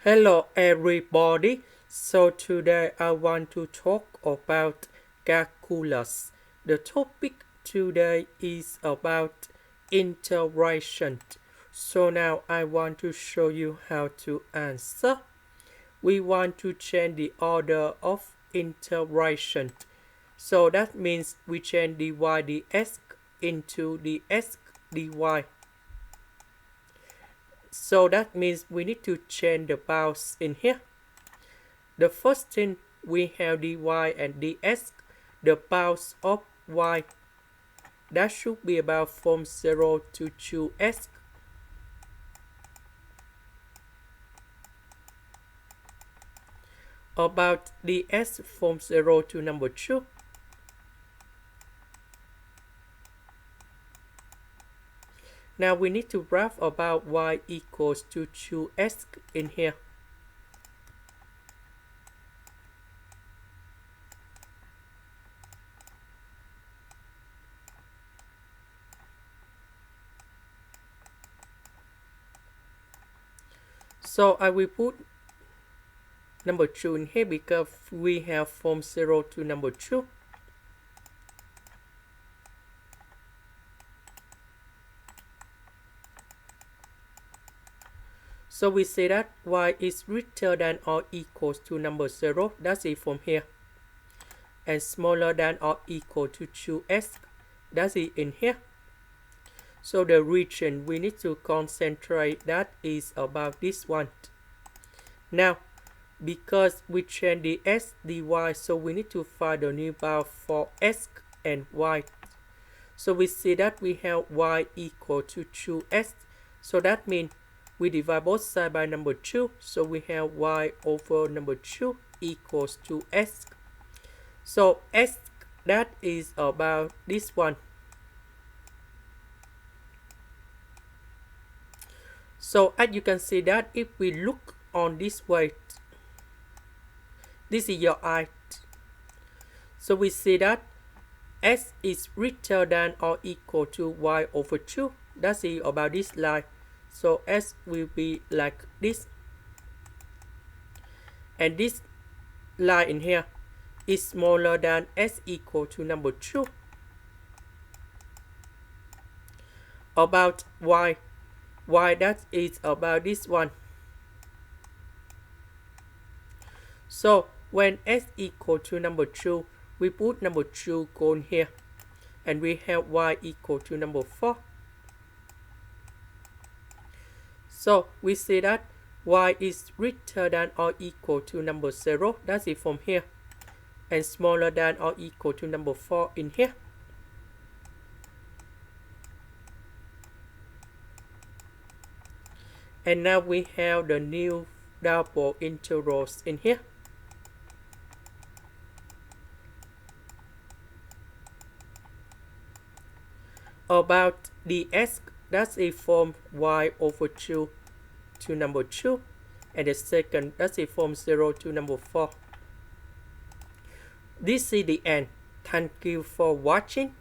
Hello everybody. So today I want to talk about calculus. The topic today is about integration. So now I want to show you how to answer. We want to change the order of integration. So that means we change dy dx into dx dy. So that means we need to change the bounds in here. The first thing, we have dy and dx, the bounds of y. That should be about from 0 to 2x. About ds from 0 to number 2. Now we need to wrap about y equals to 2x in here. So I will put number 2 in here because we have from 0 to number 2. So we say that y is greater than or equals to number 0, that's it from here. And smaller than or equal to 2x, that's it in here. So the region we need to concentrate that is about this one. Now, because we change the x dy, so we need to find the new bound for x and y. So we see that we have y equal to 2x. So that means we divide both sides by number 2. So we have y over number 2 equals to x. So x, that is about this one. So as you can see that if we look on this way, this is your eye. So we see that x is greater than or equal to y over 2. That's it about this line. So x will be like this. And this line in here is smaller than x equal to number 2. About y that is about this one. So when x equal to number 2, we put number 2 going here. And we have y equal to number 4. So we see that y is greater than or equal to number 0. That's it from here. And smaller than or equal to number 4 in here. And now we have the new double integrals in here. About dx, that's a from y over 2 to number 2. And the second, that's a from 0 to number 4. This is the end. Thank you for watching.